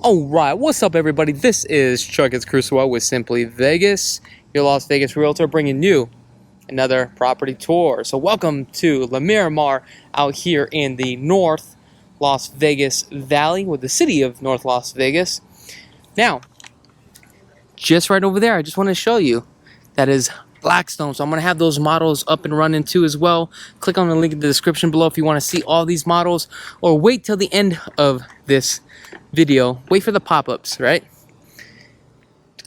Alright, what's up everybody? This is Krulsawat with Simply Vegas, your Las Vegas Realtor, bringing you another property tour. So welcome to Larimar out here in the North Las Vegas Valley with the city of North Las Vegas. Now, just right over there, I just want to show you, that is Blackstone. So I'm going to have those models up and running too as well. Click on the link in the description below if you want to see all these models, or wait till the end of this video. Wait for the pop-ups, right?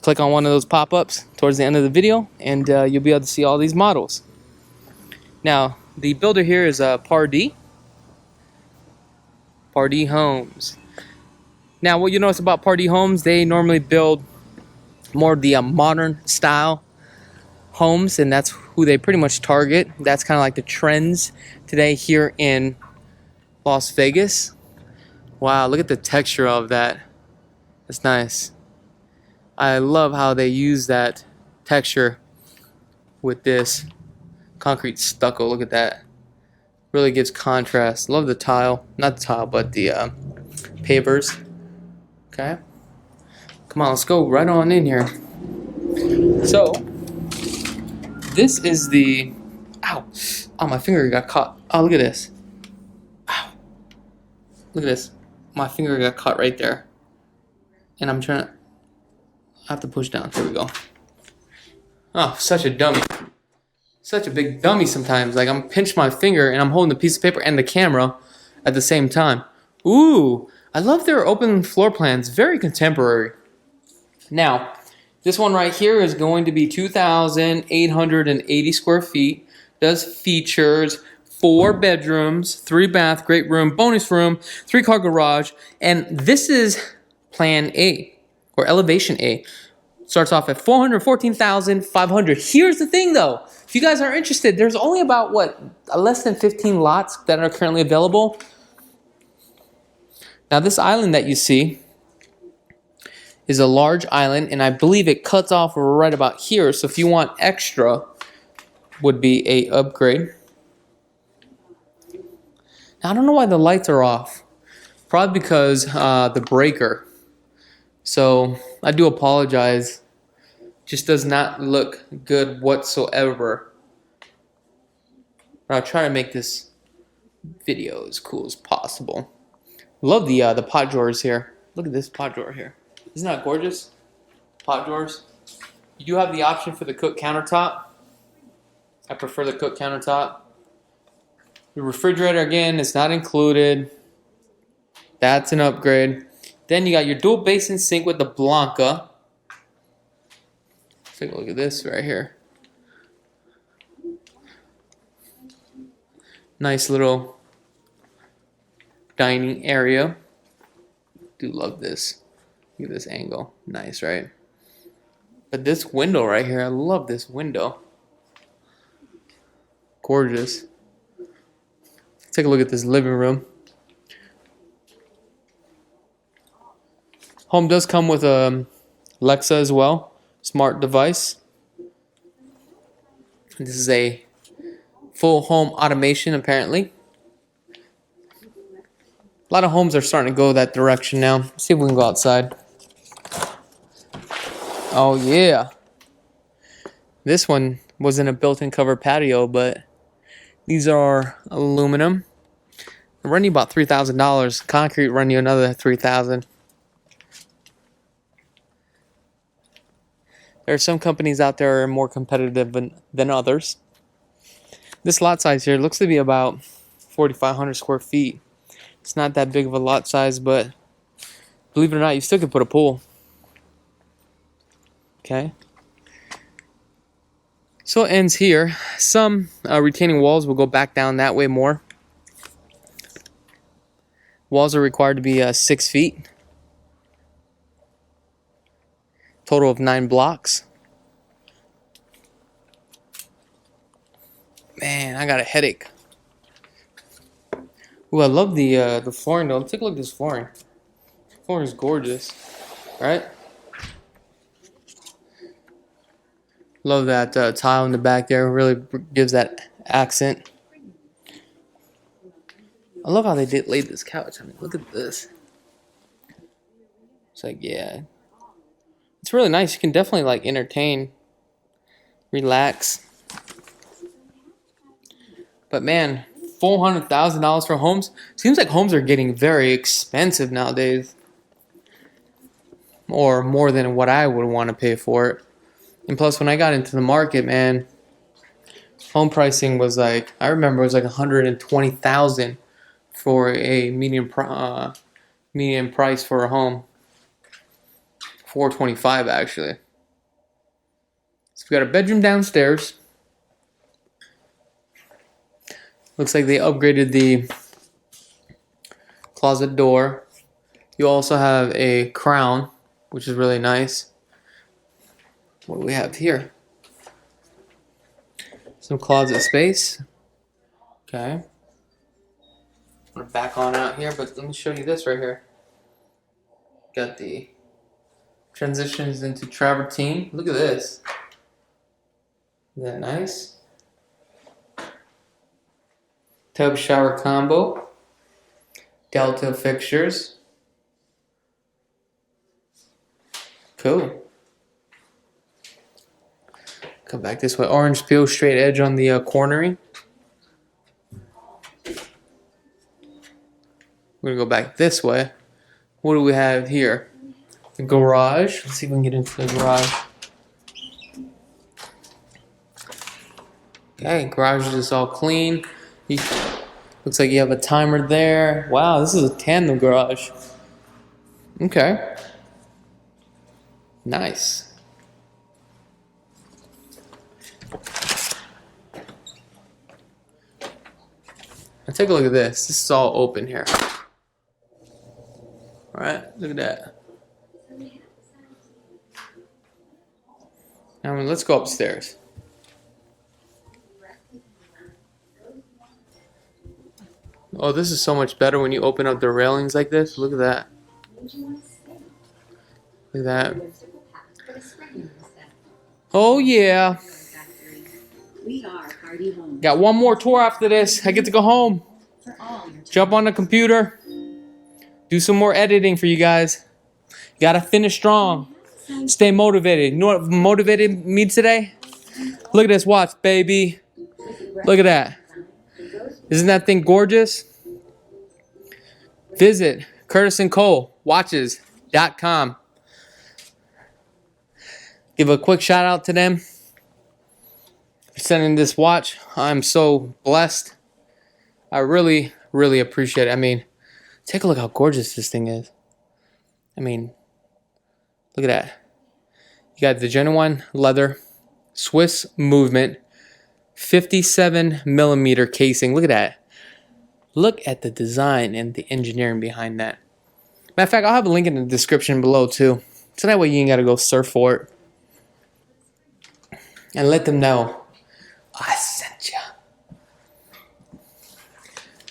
Click on one of those pop-ups towards the end of the video and you'll be able to see all these models. Now, the builder here is Pardee Homes. Now, what you notice about Pardee Homes, they normally build more of the modern style homes, and that's who they pretty much target. That's kind of like the trends today here in Las Vegas. Wow, look at the texture of that. That's nice. I love how they use that texture with this concrete stucco. Look at that. Really gives contrast. Love the tile. Not the tile, but the pavers. Okay. Come on, let's go right on in here. So, this is the... Ow! Oh, my finger got caught. Oh, look at this. Ow. Look at this. My finger got caught right there. And I'm trying to... I have to push down. There we go. Oh, such a dummy. Such a big dummy sometimes. Like, I'm pinching my finger and I'm holding the piece of paper and the camera at the same time. Ooh! I love their open floor plans. Very contemporary. Now, this one right here is going to be 2,880 square feet. Does features 4 bedrooms, 3 bath, great room, bonus room, 3-car garage, and this is Plan A or Elevation A. Starts off at $414,500. Here's the thing, though. If you guys are interested, there's only about less than 15 lots that are currently available. Now, this island that you see is a large island, and I believe it cuts off right about here. So if you want extra, would be a upgrade. Now, I don't know why the lights are off. Probably because the breaker. So I do apologize. Just does not look good whatsoever. But I'll try to make this video as cool as possible. Love the pot drawers here. Look at this pot drawer here. Isn't that gorgeous? Pot drawers. You do have the option for the cook countertop. I prefer the cook countertop. The refrigerator, again, is not included. That's an upgrade. Then you got your dual basin sink with the Blanca. Let's take a look at this right here. Nice little dining area. Do love this. Look at this angle. Nice, right? But this window right here, I love this window. Gorgeous. Take a look at this living room. Home does come with a Alexa as well. Smart device. This is a full home automation apparently. A lot of homes are starting to go that direction now. Let's see if we can go outside. Oh yeah. This one wasn't a built-in covered patio, but these are aluminum. They run you about $3,000. Concrete run you another $3,000. There are some companies out there that are more competitive than others. This lot size here looks to be about 4,500 square feet. It's not that big of a lot size, but believe it or not, you still can put a pool. Okay. So it ends here. Some retaining walls will go back down that way more. Walls are required to be 6 feet. Total of 9 blocks. Man, I got a headache. Ooh, I love the flooring though. Take a look at this flooring. Flooring is gorgeous, right? Love that tile in the back there. Really gives that accent. I love how they laid this couch. I mean, look at this. It's like, yeah. It's really nice. You can definitely like entertain, relax. But man, $400,000 for homes? Seems like homes are getting very expensive nowadays. Or more than what I would want to pay for it. And plus, when I got into the market, man, home pricing was like, I remember it was like $120,000 for a median price for a home. $425 actually. So we got a bedroom downstairs. Looks like they upgraded the closet door. You also have a crown, which is really nice. What do we have here? Some closet space. Okay. I'm gonna back on out here, but let me show you this right here. Got the transitions into travertine. Look at this. Isn't that nice? Tub shower combo. Delta fixtures. Cool. Come back this way. Orange peel, straight edge on the cornering. We're gonna go back this way. What do we have here? The garage. Let's see if we can get into the garage. Okay, garage is just all clean. Looks like you have a timer there. Wow, this is a tandem garage. Okay. Nice. Now take a look at this. This is all open here. Alright, look at that. Now let's go upstairs. Oh, this is so much better when you open up the railings like this. Look at that. Look at that. Oh yeah. Got one more tour after this. I get to go home. Jump on the computer. Do some more editing for you guys. You gotta finish strong. Stay motivated. You know what motivated me today? Look at this watch, baby. Look at that. Isn't that thing gorgeous? Visit Curtis & Cole watches.com. Give a quick shout out to them for sending this watch. I'm so blessed. I really, really appreciate it. I mean, take a look how gorgeous this thing is. I mean, look at that. You got the genuine leather, Swiss movement, 57 millimeter casing. Look at that. Look at the design and the engineering behind that. Matter of fact, I'll have a link in the description below too. So that way you ain't got to go surf for it. And let them know I sent you.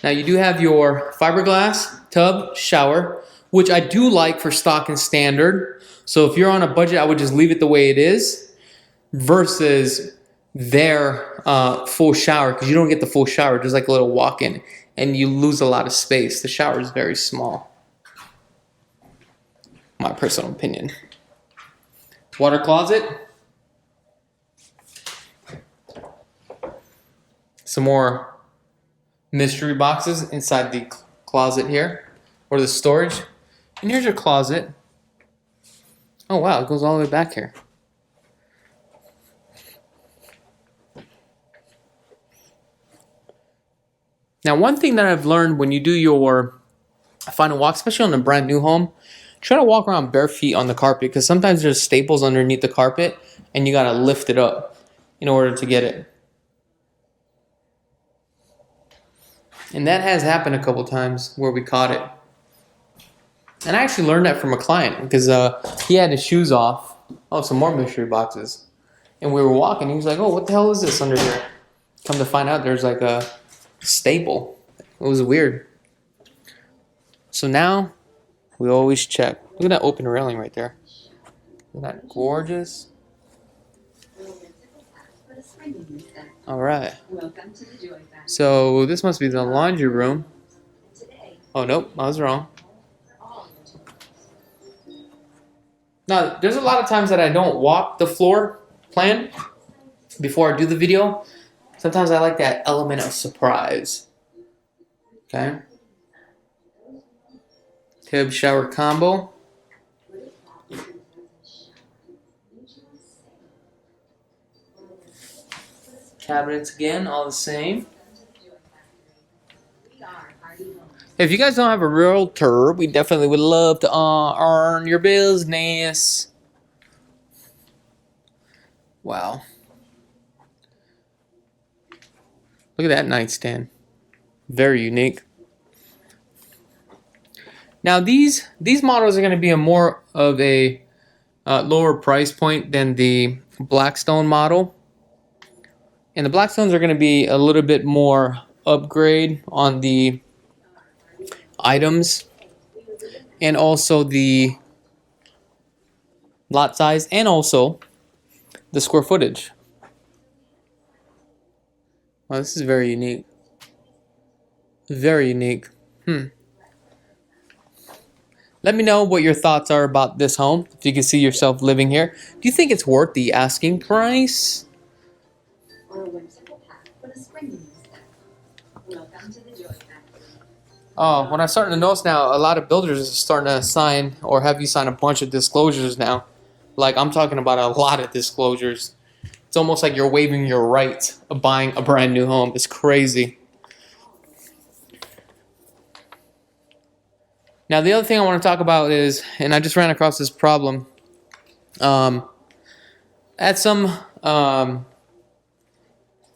Now you do have your fiberglass tub shower, which I do like for stock and standard. So if you're on a budget, I would just leave it the way it is versus their full shower, because you don't get the full shower, just like a little walk-in, and you lose a lot of space. The shower is very small. My personal opinion. Water closet. Some more mystery boxes inside the closet here, or the storage. And here's your closet. Oh wow, it goes all the way back here. Now, one thing that I've learned when you do your final walk, especially on a brand new home, try to walk around bare feet on the carpet, because sometimes there's staples underneath the carpet and you gotta lift it up in order to get it. And that has happened a couple times where we caught it. And I actually learned that from a client, because he had his shoes off. Oh, some more mystery boxes. And we were walking, he was like, oh, what the hell is this under here? Come to find out, there's like a staple. It was weird. So now we always check. Look at that open railing right there. Isn't that gorgeous? All right. So this must be the laundry room. Oh nope, I was wrong. Now, there's a lot of times that I don't walk the floor plan before I do the video. Sometimes I like that element of surprise. Okay. Tub shower combo. Cabinets again, all the same. If you guys don't have a realtor, we definitely would love to earn your business. Wow. Look at that nightstand. Very unique. Now these models are going to be a more of a lower price point than the Blackstone model. And the Blackstones are going to be a little bit more upgrade on the items and also the lot size and also the square footage. Wow, this is very unique. Very unique. Let me know what your thoughts are about this home. If you can see yourself living here. Do you think it's worth the asking price? Oh, when I'm starting to notice now, a lot of builders are starting to sign or have you sign a bunch of disclosures now. Like, I'm talking about a lot of disclosures. It's almost like you're waiving your right of buying a brand new home. It's crazy. Now, the other thing I want to talk about is, and I just ran across this problem, at some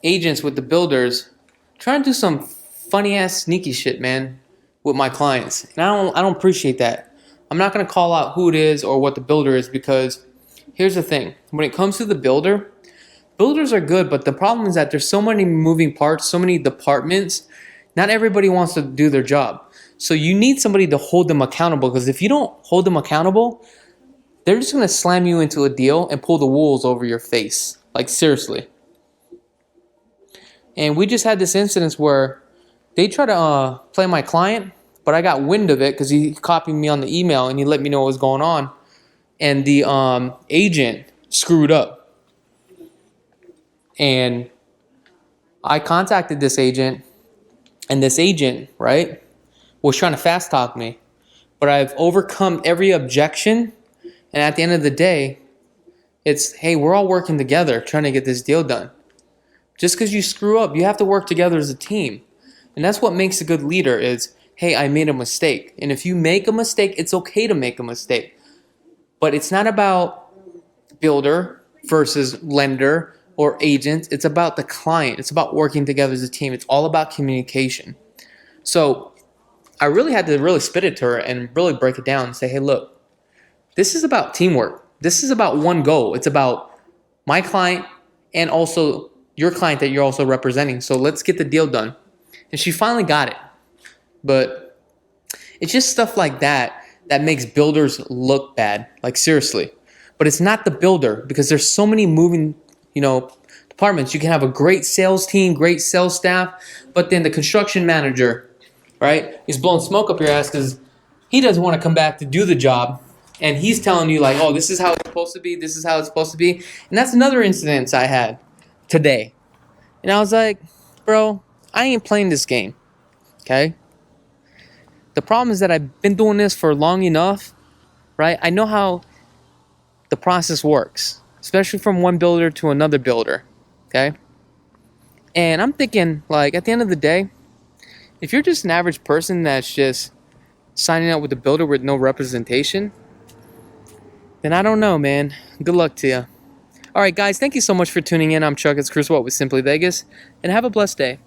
agents with the builders, trying to do some funny ass sneaky shit, man, with my clients, and I don't appreciate that. I'm not gonna call out who it is or what the builder is because here's the thing: when it comes to the builder, builders are good, but the problem is that there's so many moving parts, so many departments. Not everybody wants to do their job. So you need somebody to hold them accountable, because if you don't hold them accountable, they're just going to slam you into a deal and pull the wolves over your face. Like, seriously. And we just had this incident where they tried to play my client, but I got wind of it because he copied me on the email and he let me know what was going on. And the agent screwed up. And I contacted this agent, and this agent, right, was trying to fast talk me, but I've overcome every objection, and at the end of the day, it's, hey, we're all working together trying to get this deal done. Just because you screw up, you have to work together as a team, and that's what makes a good leader is, hey, I made a mistake, and if you make a mistake, it's okay to make a mistake, but it's not about builder versus lender or agent. It's about the client. It's about working together as a team. It's all about communication. So I really had to spit it to her and really break it down and say, hey, look, this is about teamwork. This is about one goal. It's about my client and also your client that you're also representing. So let's get the deal done. And she finally got it. But it's just stuff like that that makes builders look bad. Like, seriously. But it's not the builder, because there's so many moving, departments. You can have a great sales team, great sales staff, but then the construction manager, right, he's blowing smoke up your ass because he doesn't want to come back to do the job, and he's telling you like, oh, this is how it's supposed to be, this is how it's supposed to be. And that's another incident I had today, and I was like, bro, I ain't playing this game. Okay, the problem is that I've been doing this for long enough, right? I know how the process works, especially from one builder to another builder. Okay, and I'm thinking, like, at the end of the day, if you're just an average person that's just signing up with a builder with no representation, then I don't know, man. Good luck to you. All right, guys, thank you so much for tuning in. I'm Chuck. It's Krulsawat with Simply Vegas, and have a blessed day.